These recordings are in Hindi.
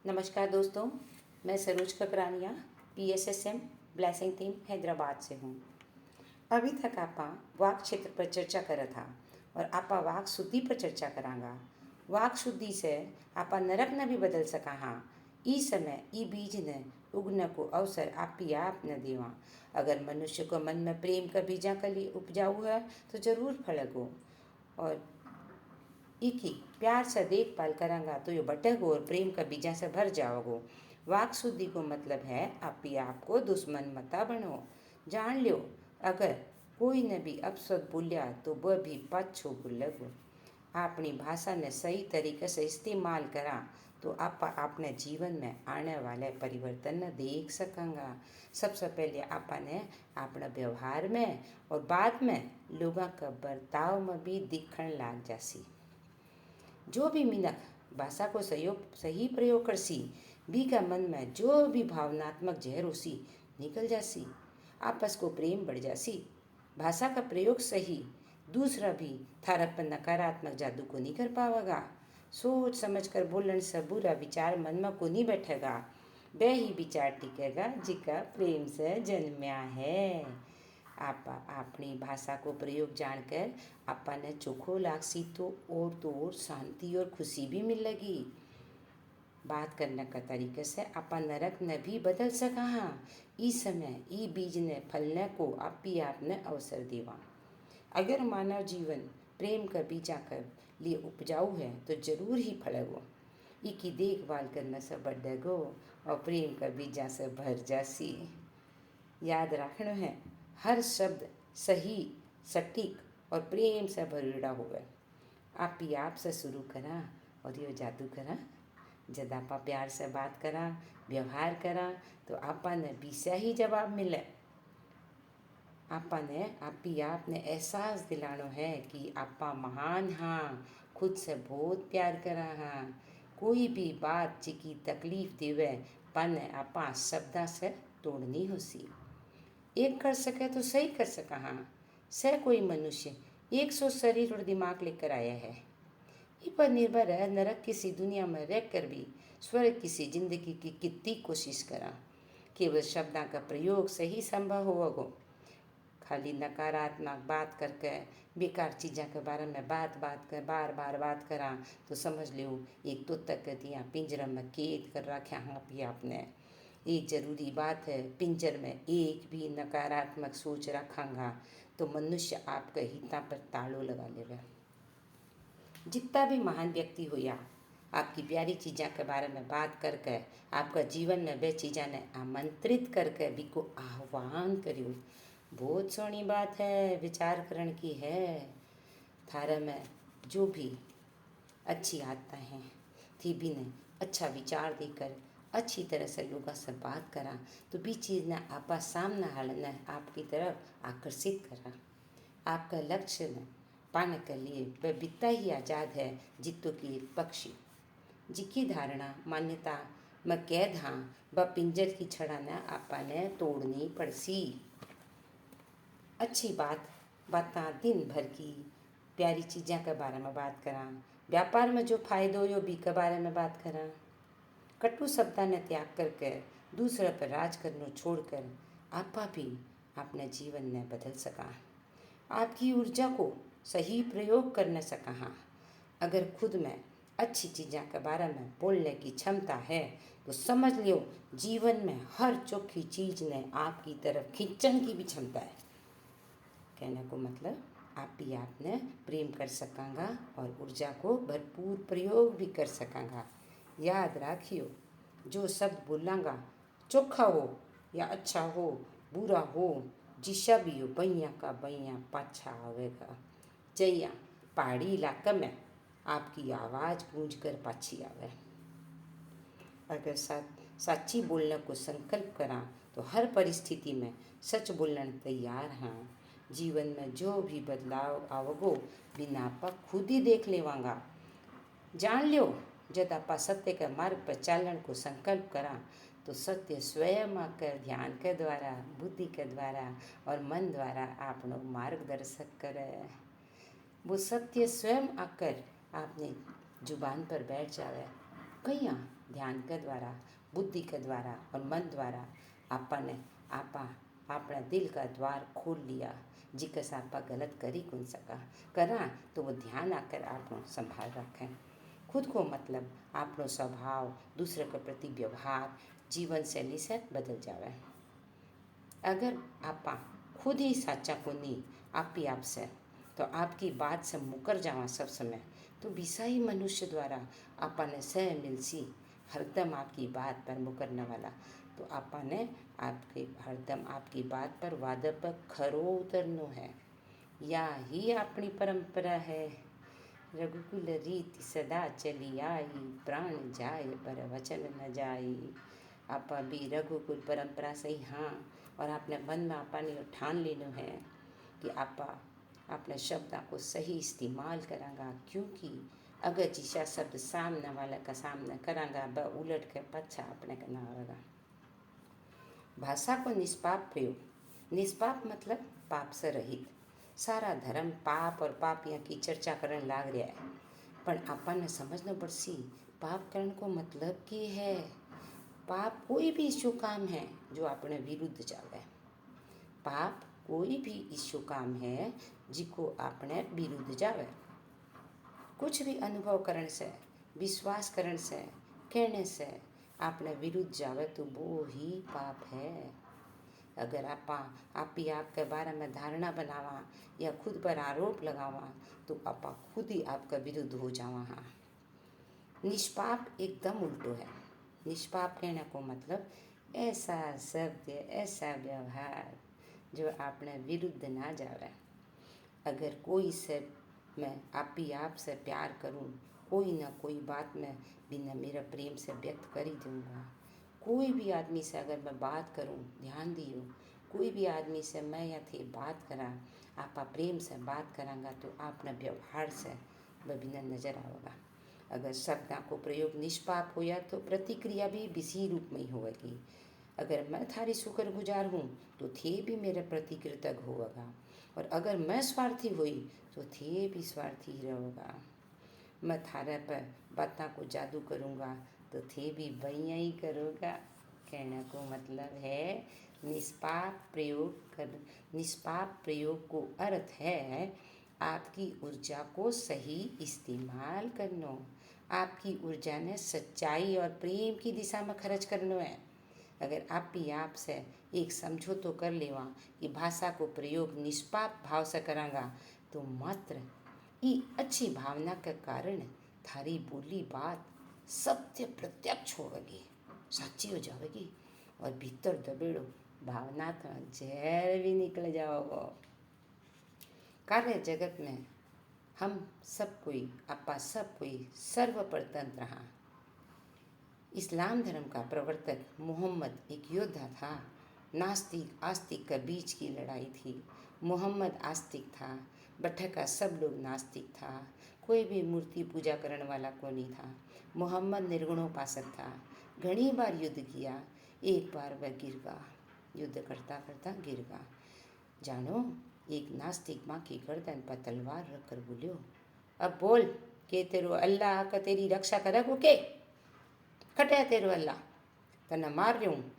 नमस्कार दोस्तों, मैं Saroj Kaprania PSSM blessing team Hyderabad से हूँ। अभी तक आपा वाक क्षेत्र पर चर्चा करा था और आपा वाक शुद्धि पर चर्चा करांगा। वाक शुद्धि से आपा नरक न भी बदल सका हाँ। ई समय ई बीज ने उगने को अवसर आपी आप न देवा। अगर मनुष्य को मन में प्रेम का बीजा कली उपजाऊ है तो जरूर फलेगो और इकी प्यार से देखभाल करांगा तो यो बटेगो और प्रेम का बीजा से भर जाओगो। वाक शुद्धि को मतलब है आप को दुश्मन मता बनो। जान लो, अगर कोई ने भी अपशब्द बोलिया तो वह भी पाछो बोलेगो। अपनी भाषा ने सही तरीके से इस्तेमाल करा तो आप अपने जीवन में आने वाले परिवर्तन देख सकेंगा। सबसे पहले आपने अपने व्यवहार में और बाद में लोगों का बर्ताव में भी दिखण लाग जासी। जो भी मिनख भाषा को सही प्रयोग करसी बी का मन में जो भी भावनात्मक जहर होसी निकल जासी। आपस को प्रेम बढ़ जासी। भाषा का प्रयोग सही, दूसरा भी थारा पर नकारात्मक जादू को नहीं कर पावेगा। सोच समझ कर बोलने से बुरा विचार मन में को नहीं बैठेगा। वह ही विचार टिकेगा जिका प्रेम से जन्म्या है। आप अपनी भाषा को प्रयोग जानकर आपने चोखो लागसी तो और शांति और खुशी भी मिलेगी। बात करने का तरीके से आपा नरक ने भी बदल सका हाँ। इस समय ई बीज ने फलने को आपने अवसर देवा। अगर मानव जीवन प्रेम का बीजा कर लिए उपजाऊ है तो जरूर ही फलेगो। इसकी देखभाल करने से बढ़ेगो और प्रेम का बीजा से भर जासी। याद रखना है, हर शब्द सही, सटीक और प्रेम से भरेड़ा होवे। आप से शुरू करा और यो जादू करा। जब आप प्यार से बात करा, व्यवहार करा तो आपने बीसा ही जवाब मिले। आपने एहसास दिलानो है कि आपा महान हाँ, खुद से बहुत प्यार करा हाँ। कोई भी बात जिकी तकलीफ देवे पाने आपा शब्दा से तोड़नी होसी। एक कर सके तो सही कर सका हाँ। से कोई मनुष्य 100 शरीर और दिमाग लेकर आया है। इस पर निर्भर है नरक किसी दुनिया में रह कर भी स्वर्ग किसी जिंदगी की कितनी कोशिश करा। केवल शब्दों का प्रयोग से ही संभव होगा। खाली नकारात्मक बात करके बेकार चीज़ों के बारे में बार बात करा तो समझ लो एक तो तक दिया पिंजरा में कैद कर रखा हाँ भी आपने। एक जरूरी बात है, पिंजर में एक भी नकारात्मक सोच रखांगा तो मनुष्य आपके हिता पर तालों लगा लेगा। जितना भी महान व्यक्ति हो या आपकी प्यारी चीज़ों के बारे में बात करके आपका जीवन में वे चीज़ों ने आमंत्रित करके भी को आह्वान करियो। बहुत सोहनी बात है, विचार करण की है। थारा में जो भी अच्छी आदतें हैं थी भी ने अच्छा विचार देकर अच्छी तरह से लोगों से बात करा तो भी चीज़ ने आपा सामने हाल ने आपकी तरफ आकर्षित करा। आपका लक्ष्य ने पाने के लिए वह बिता ही आज़ाद है जितों की एक पक्षी जिकी धारणा मान्यता में कैद हाँ व पिंजर की छड़ा ने आपा ने तोड़नी पड़सी। अच्छी बातें दिन भर की प्यारी चीज़ों के बारे में बात करा। व्यापार में जो फायदो यो भी के बारे में बात करा। कटु शब्दा ने त्याग करके दूसरे पर राज करना छोड़कर आपा भी अपने जीवन में बदल सका। आपकी ऊर्जा को सही प्रयोग करने सका हाँ। अगर खुद में अच्छी चीज़ों के बारे में बोलने की क्षमता है तो समझ लो जीवन में हर चोखी चीज़ ने आपकी तरफ खींचने की भी क्षमता है। कहने को मतलब आप भी आपने प्रेम कर सकांगा और ऊर्जा को भरपूर प्रयोग भी कर सकांगा। याद रखियो, जो शब्द बोलांगा चोखा हो या अच्छा हो, बुरा हो, जिसा भी हो बैया का बैया पाछा आवेगा। जैया पहाड़ी इलाके में आपकी आवाज़ गूंज कर पाछी आवे। अगर सच्ची बोलने को संकल्प करा तो हर परिस्थिति में सच बोलने तैयार हाँ। जीवन में जो भी बदलाव आवगो बिना आपा खुद ही देख लेवांगा। जान लो, जब आपा सत्य के मार्ग पर चालन को संकल्प करा तो सत्य स्वयं आकर ध्यान के द्वारा, बुद्धि के द्वारा और मन द्वारा आपनो मार्गदर्शक करे। वो सत्य स्वयं आकर आपने जुबान पर बैठ जावे। कहिया ध्यान के द्वारा, बुद्धि के द्वारा और मन द्वारा आपने अपना दिल का द्वार खोल लिया। जिकस आपा गलत करी कौन सका करा तो वो ध्यान आकर आप संभाल रखें खुद को, मतलब आपनो स्वभाव, दूसरे के प्रति व्यवहार, जीवन शैली से बदल जावे। अगर आपा खुद ही साचा को नहीं आपी आप से, तो आपकी बात से मुकर जावा सब समय, तो विषयी मनुष्य द्वारा आपने सह मिलसी हरदम आपकी बात पर मुकरने वाला, तो आपने आपके हरदम आपकी बात पर वादा पर खरो उतरनो है। या ही अपनी परंपरा है, रघुकुल रीति सदा चली आई, प्राण जाए पर वचन न जाई। आपा भी रघुकुल परंपरा से ही हाँ, और आपने मन में आपा ने ठान लेनो है कि आपा अपने शब्दों को सही इस्तेमाल करांगा, क्योंकि अगर जिसा शब्द सामने वाला का सामना करांगा ब उलट के पच्छा अपने करना होगा। भाषा को निष्पाप प्रयोग, निष्पाप मतलब पाप से रहित। सारा धर्म पाप और पापियाँ की चर्चा करने लाग रहा है, पर आपने समझना पड़सी पाप करने को मतलब की है। पाप कोई भी ईशु काम है जो अपने विरुद्ध जावे। पाप कोई भी ईशु काम है जिको अपने विरुद्ध जावे। कुछ भी अनुभव करने से, विश्वास करने से, कहने से अपने विरुद्ध जावे तो वो ही पाप है। अगर आप के बारे में धारणा बनावा या खुद पर आरोप लगावा तो आपा खुद ही आपका विरुद्ध हो जावा। हाँ, निष्पाप एकदम उल्टो है। निष्पाप कहने को मतलब ऐसा शब्द, ऐसा व्यवहार जो आपने विरुद्ध ना जावे। अगर कोई से मैं आप से प्यार करूं, कोई ना कोई बात में बिना मेरा प्रेम से व्यक्त कर ही दूँगा। कोई भी आदमी से अगर मैं बात करूं, ध्यान दियो, कोई भी आदमी से मैं या थे बात करा, आपा प्रेम से बात करांगा तो आपने व्यवहार से वह बिना नजर आएगा। अगर शब्दों को प्रयोग निष्पाप होया तो प्रतिक्रिया भी इसी रूप में ही होगी। अगर मैं थारी शुक्रगुजार हूँ तो थे भी मेरे प्रति कृतज्ञ होगा, और अगर मैं स्वार्थी हुई तो थे भी स्वार्थी ही रहोगा। मैं थारे पर बातों को जादू करूँगा तो थे भी वही ही करोगा। कहने को मतलब है निष्पाप प्रयोग को अर्थ है आपकी ऊर्जा को सही इस्तेमाल करना। आपकी ऊर्जा ने सच्चाई और प्रेम की दिशा में खर्च करना है। अगर आप ही आप से एक समझौतो कर लेवा कि भाषा को प्रयोग निष्पाप भाव से करांगा तो मात्र ये अच्छी भावना के कारण थारी बोली बात सत्य प्रत्यक्ष होगी, साची हो जाएगी, और भीतर दबेड़ो भावना तो जहर भी निकल जाओगे। कार्य जगत में हम सब कोई सर्वप्रतंत्र हाँ। इस्लाम धर्म का प्रवर्तक मोहम्मद एक योद्धा था। नास्तिक आस्तिक के बीच की लड़ाई थी। मोहम्मद आस्तिक था, बट्ठे का सब लोग नास्तिक था। कोई भी मूर्ति पूजा करने वाला को नहीं था। मोहम्मद निर्गुणोपासक था। घनी बार युद्ध किया, एक बार वह गिर गया, युद्ध करता करता गिर गया। जानो, एक नास्तिक माँ की गर्दन पर तलवार रखकर बोलियो, अब बोल के तेरो अल्लाह का तेरी रक्षा करेगो के खटे तेरो अल्लाह तने मार रहा हूँ।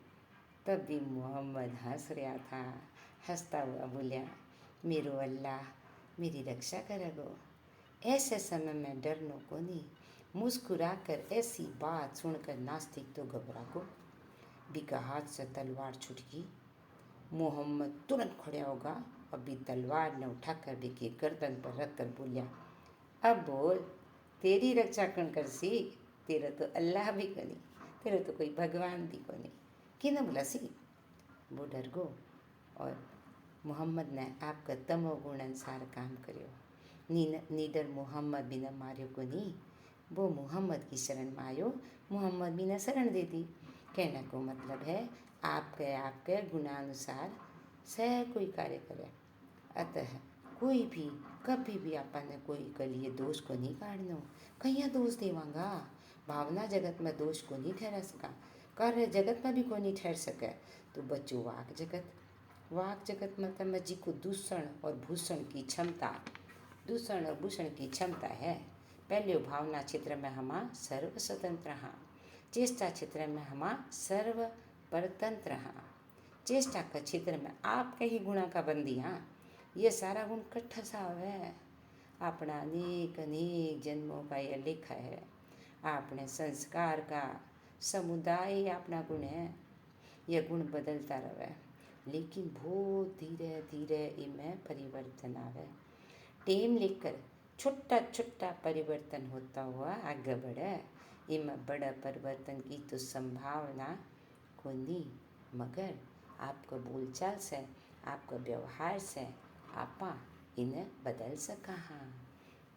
तब भी मोहम्मद हंस रहा था। हंसता हुआ बोलिया, मेरो अल्लाह मेरी रक्षा करेगो। ऐसे समय में डरनो को नहीं। मुस्कुरा कर ऐसी बात सुनकर नास्तिक तो घबरा को। बिका हाथ से तलवार छूट गई। मोहम्मद तुरंत खड़ा होगा और भी तलवार ने उठाकर बिकी गर्दन पर रख कर बोलिया, अब बोल तेरी रक्षा कौन कर सी? तेरा तो अल्लाह भी को नहीं, तेरा तो कोई भगवान भी को नहीं, कि न बोला सी? वो डर गो और मोहम्मद ने आपका तमोगुण अनुसार काम करो। नीडर मोहम्मद बिना मारियो को नहीं, वो मोहम्मद की शरण में आयो, मोहम्मद बिना शरण दे दी। कहने को मतलब है आपके गुणानुसार सह कोई कार्य करे। अतः कोई भी कभी भी आपने कोई के लिए दोष को नहीं काढ़ना, कहीं दोष देवांगा। भावना जगत में दोष को नहीं ठहरा सका, कार्य जगत में भी को नहीं ठहर सके, तो बच्चों वाक जगत में तब जी को दूषण और भूषण की क्षमता है। पहले भावना क्षेत्र में हम सर्व स्वतंत्र हाँ। चेष्टा क्षेत्र में हमा सर्व परतंत्र हाँ। चेष्टा का क्षेत्र में आपके ही गुणा का बंदी हाँ। ये सारा गुण कट्ठा सा है। अपना अनेक अनेक जन्मों का यह लेखा है। अपने संस्कार का समुदाय अपना गुण है। यह गुण बदलता रहे, लेकिन बहुत धीरे धीरे इनमें परिवर्तन आवे। टेम लेकर छोटा छोटा परिवर्तन होता हुआ आगे बढ़े। इनमें बड़ा परिवर्तन की तो संभावना को नहीं, मगर आपको बोलचाल से, आपको व्यवहार से आपा इन्हें बदल सका हाँ।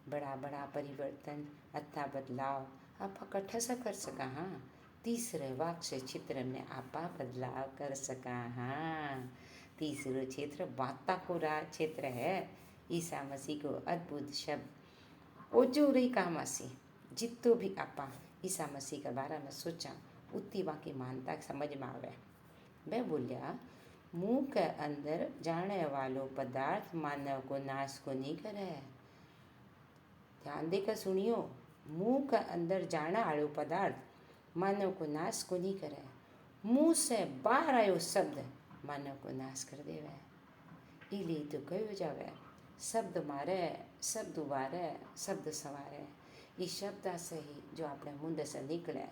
बड़ा बड़ा परिवर्तन अथा बदलाव आप कट्ठा सा कर सका हाँ। तीसरे वाक्य क्षेत्र में आपा बदलाव कर सका हाँ। तीसरा क्षेत्र वार्ता को क्षेत्र है। ईसा मसीह को अद्भुत शब्द ओजो रही कामासी जितो भी आपा ईसा मसीह के बारे में सोचा उतनी बाकी मानता समझ में आवे। मैं बोलिया मुंह के अंदर जाने वालो पदार्थ मानव को नाश को नहीं करे। ध्यान देकर सुनियो, मुंह के अंदर जाने वालो पदार्थ मानव को नाश को नहीं करे। मुंह से बाहर आयो शब्द मानव को नाश कर देवे। इली तो कहो जावे शब्द मारे, शब्द उबारे, शब्द सवारे। इस शब्द से ही जो अपने मुंड से निकले,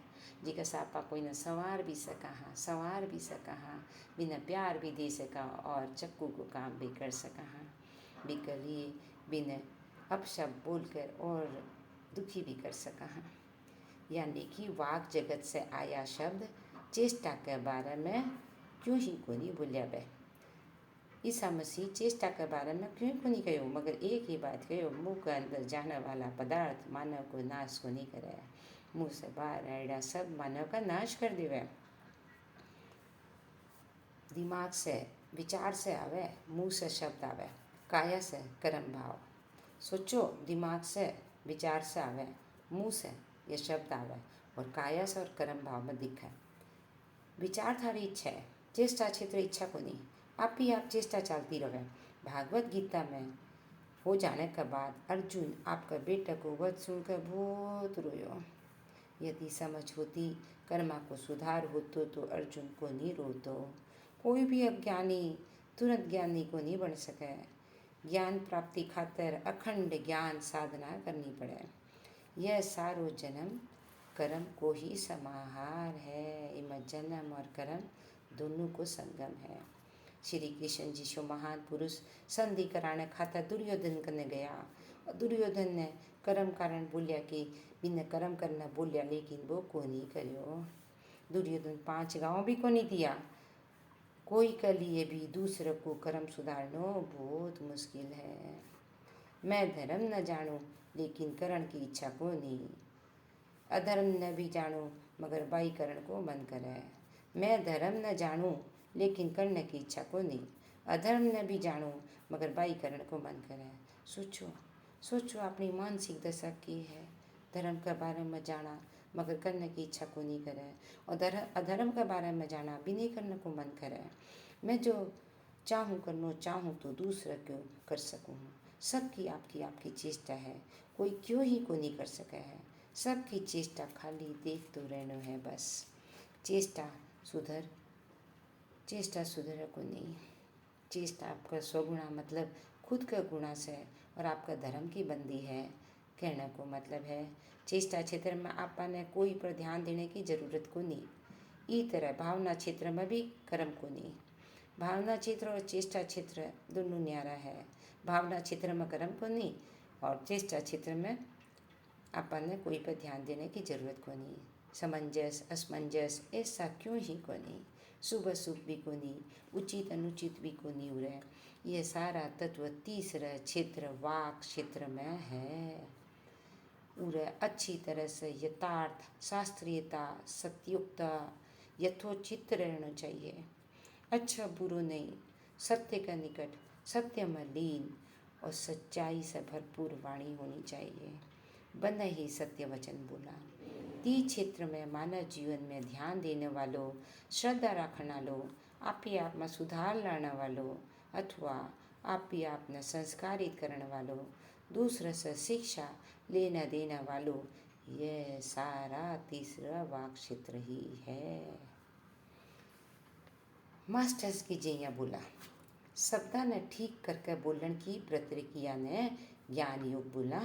जिका सापा कोई न संवार भी सका हाँ, संवार भी सका हाँ, बिना प्यार भी दे सका और चक्कू को काम भी कर सका हाँ। बिकली बिना अपशब्द बोलकर और दुखी भी कर सका हाँ। यानी कि वाक जगत से आया शब्द चेष्टा के बारे में क्यों ही को नहीं बोलिया बे। ईसा मसीह चेष्टा के बारे में क्यों को नहीं कहो, मगर एक ही बात कहो, मुँह के अंदर जाने वाला पदार्थ मानव को नाश को नहीं करे। मुँह से बाहर आएगा सब मानव का नाश कर देवे। दिमाग से विचार से आवे, मुँह से शब्द आवे, काया से कर्म भाव। सोचो, दिमाग से विचार से आवे, मुँह से ये शब्द आवे और काया से और कर्म भाव में दिखे। विचार थारी इच्छा है, चेष्टा क्षेत्र इच्छा को नहीं, आप ही आप चेष्टा चलती रहे। भागवत गीता में हो जाने के बाद अर्जुन आपका बेटा को वध सुनकर बहुत रोयो। यदि समझ होती, कर्मा को सुधार होतो तो अर्जुन को नहीं रोतो। कोई भी अज्ञानी तुरंत ज्ञानी को नहीं बन सके। ज्ञान प्राप्ति खातर अखंड ज्ञान साधना करनी पड़े। यह सारो जन्म कर्म को ही समाहार है। इनमें जन्म और कर्म दोनों को संगम है। श्री कृष्ण जी जो महान पुरुष संधि कराने खातर दुर्योधन करने गया। दुर्योधन ने कर्म कारण बोलिया कि बिना कर्म करना बोलिया, लेकिन वो को नहीं करियो। दुर्योधन 5 गाँव भी को नहीं दिया। कोई के लिए भी दूसरे को कर्म सुधारना बहुत मुश्किल है। मैं धर्म न जानूं लेकिन करण की इच्छा को नहीं। अधर्म न भी जानूं मगर बाई करण को मन करे। मैं धर्म न जानूं लेकिन करने की इच्छा को नहीं। अधर्म न भी जानूं मगर बाई करण को मन करे। सोचो सोचो अपनी मानसिक दशा की है। धर्म के बारे में जाना मगर करने की इच्छा को नहीं करे, और अधर्म के बारे में जाना भी नहीं करने को मन करे। मैं जो चाहूँ करना चाहूँ तो दूसरा क्यों कर सकूँ। सबकी आपकी आपकी चेष्टा है, कोई क्यों ही को नहीं कर सके है। सबकी चेष्टा खाली देख तो रहना है बस। चेष्टा सुधर को नहीं। चेष्टा आपका स्वगुणा मतलब खुद का गुणा से और आपका धर्म की बंदी है। कहने को मतलब है चेष्टा क्षेत्र में आपने कोई पर ध्यान देने की जरूरत को नहीं। ई तरह भावना क्षेत्र में भी कर्म को नहीं। भावना क्षेत्र और चेष्टा क्षेत्र दोनों न्यारा है। भावना क्षेत्र में कर्म को नहीं और चेष्टा क्षेत्र में आपने कोई पर ध्यान देने की जरूरत को नहीं। समंजस असमंजस ऐसा क्यों ही को नहीं। शुभ अशुभ भी को नहीं, उचित अनुचित भी को नहीं उड़े। ये सारा तत्व तीसरा क्षेत्र वाक क्षेत्र में है। उड़े अच्छी तरह से यथार्थ, शास्त्रीयता, सत्युक्ता, यथोचित रहना चाहिए। अच्छा बुरो नहीं, सत्य का निकट, सत्य में लीन और सच्चाई से भरपूर वाणी होनी चाहिए। बंद ही सत्य वचन बोला। ती क्षेत्र में मानव जीवन में ध्यान देने वालों, श्रद्धा रखना लो, आप ही आप में सुधार लाने वालों अथवा आप ही आपने संस्कारित करने वालों, दूसरे से शिक्षा लेना देना वालों, यह सारा तीसरा वाक क्षेत्र ही है। मास्टर्स की जैया बोला, शब्दा ने ठीक करके बोलन की प्रतिक्रिया ने ज्ञान योग बोला।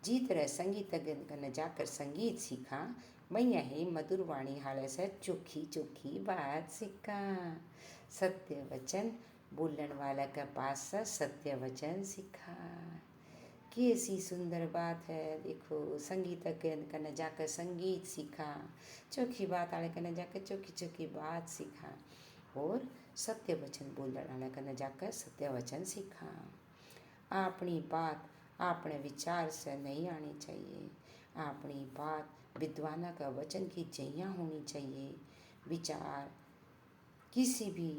जी तरह संगीतज्ञ ने जाकर संगीत सीखा, मैं यही मधुर वाणी हाले से चोखी चोखी बात सीखा। सत्य वचन बोलन वाला के पास से सत्य वचन सीखा। कैसी सुंदर बात है। देखो, संगीतज्ञ कने जाकर संगीत सीखा, चोखी बात वाले कने जाकर चोखी चोखी बात सीखा, और सत्य वचन बोलने वाले कने जाकर सत्य वचन सीखा। अपनी बात अपने विचार से नहीं आनी चाहिए। अपनी बात विद्वाना का वचन की जैया होनी चाहिए। विचार किसी भी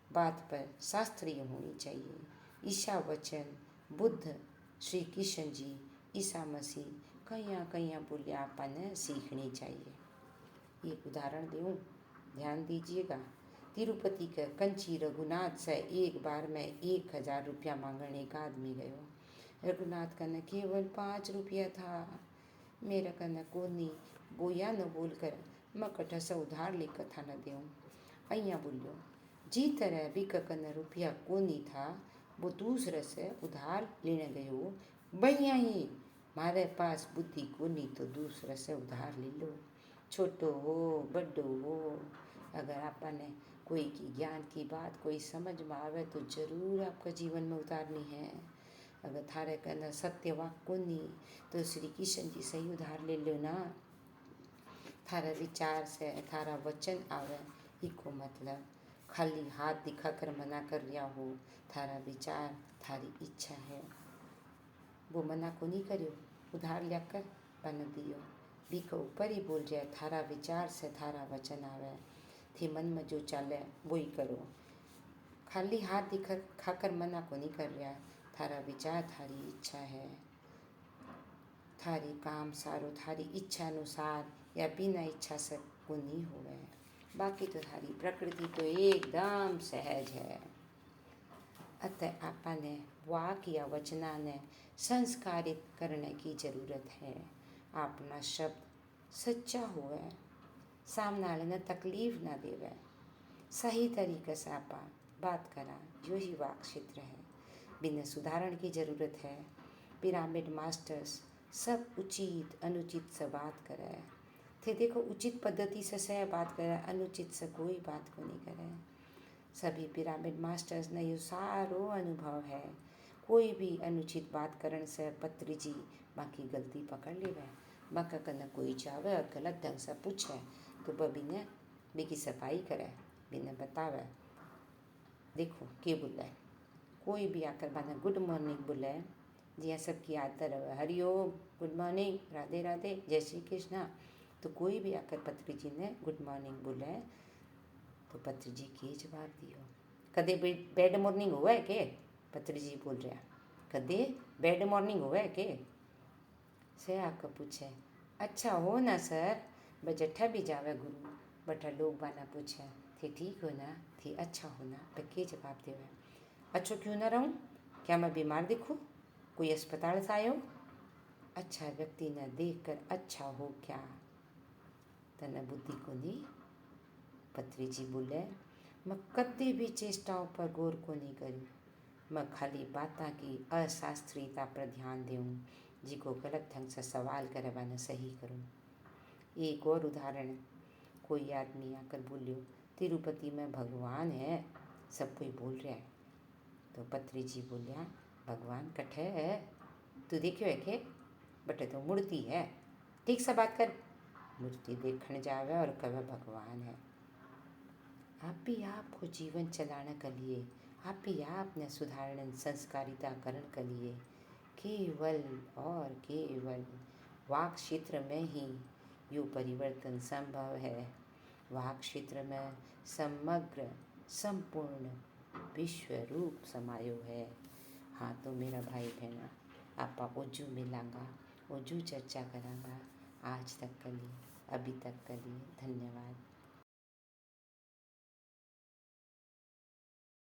बात पर शास्त्रीय होनी चाहिए। ईशा वचन, बुद्ध, श्री कृष्ण जी, ईसा मसीह कहीं बोले आपने सीखनी चाहिए। एक उदाहरण दूँ, ध्यान दीजिएगा। तिरुपति के कंची रघुनाथ से एक बार में 1000 रुपया मांगने एक आदमी गयो। रघुनाथ कने केवल 5 रुपया था। मेरा कने कोनी बोया न बोलकर मैं कट्ठा से उधार लेकर था न देऊँ। अइया बोलियो, जी तरह भी कने रुपया कोनी था, वो दूसरे से उधार लेने गयो। भैया ही मारे पास बुद्धि कोनी तो दूसरे से उधार ले लो। छोटो हो बड़ो हो, अगर आपने कोई की ज्ञान की बात कोई समझ में आवे तो जरूर आपका जीवन में उतारनी है। अगर थारे के अंदर सत्य वाक कोनी तो श्री कृष्ण जी से ही उधार ले लो ना। थारा विचार से थारा वचन आवे, इको मतलब खाली हाथ दिखा कर मना कर रिया हो। थारा विचार थारी इच्छा है, वो मना को नहीं करियो, उधार लियाकर बन दियो। बीक ऊपर ही बोल जाए, थारा विचार से थारा वचन आवे, थे मन में जो चले वो ही करो। खाली हाथ दिखा खाकर मना को नहीं कर रहा। थारा विचार थारी इच्छा है, थारी काम सारो थारी इच्छा अनुसार या बिना इच्छा से को नहीं होवे। बाकी तो थारी प्रकृति तो एकदम सहज है। अतः आपने वाक या वचना ने संस्कारित करने की जरूरत है। अपना शब्द सच्चा होवे, सामने वाले ने तकलीफ ना देवे, सही तरीके से आप बात करा, जो ही वाक क्षेत्र है। बिना सुधारण की जरूरत है। पिरामिड मास्टर्स सब उचित अनुचित से बात करे थे। देखो, उचित पद्धति से बात करे, अनुचित से कोई बात को नहीं करे। सभी पिरामिड मास्टर्स ने ये सारो अनुभव है। कोई भी अनुचित बात करने से पत्री जी बाकी गलती पकड़ लेवे। बाका कना कोई जावे और गलत ढंग से पूछे तो बबी ने बेकी सफाई करे, बिना बतावे। देखो के बोले, कोई भी आकर बाने गुड मॉर्निंग बोले, जिया सबकी आदत रहे, हरिओम, गुड मॉर्निंग, राधे राधे, जय श्री कृष्णा। तो कोई भी आकर पत्री जी ने गुड मॉर्निंग बोले तो पत्री जी के जवाब दियो। कदे बैड मॉर्निंग हुआ है के? पत्री जी बोल रहा, कदे बैड मॉर्निंग हुआ है के? से आकर पूछे, अच्छा हो ना सर, बजट्ठा भी जावे गुरु। बटा लोग बाना पूछे, थे ठीक हो ना, थे अच्छा हो ना, पे के जवाब देवे, अच्छो क्यों ना रहूँ, क्या मैं बीमार दिखूँ, कोई अस्पताल से आयो? अच्छा व्यक्ति ने देख कर अच्छा हो क्या, तने बुद्धि को नहीं। पत्री जी बोले, मैं कभी भी चेष्टाओं पर गौर को नहीं करी, मैं खाली बाता की अशास्त्रीयता पर ध्यान दूँ, जिको गलत ढंग से सवाल करे वाने सही करूँ। एक और उदाहरण, कोई आदमी आकर बोलियो, तिरुपति में भगवान है, सब कोई बोल रहा है। तो पत्री जी बोलिया, भगवान कट्ठे है, तू देखियो है के? बटे तो मूर्ति है, ठीक से बात कर। मूर्ति देखने जावे और कहे भगवान है। आप भी आपको जीवन चलाने के लिए, आप भी आपने सुधारण संस्कारिताकरण के लिए केवल और केवल वाक क्षेत्र में ही यो परिवर्तन संभव है। वाक क्षेत्र में समग्र संपूर्ण विश्व रूप समायो है। हाँ तो मेरा भाई बहना, आपा ओजू मिलांगा, ओजू चर्चा करांगा। आज तक के लिए, अभी तक के लिए धन्यवाद।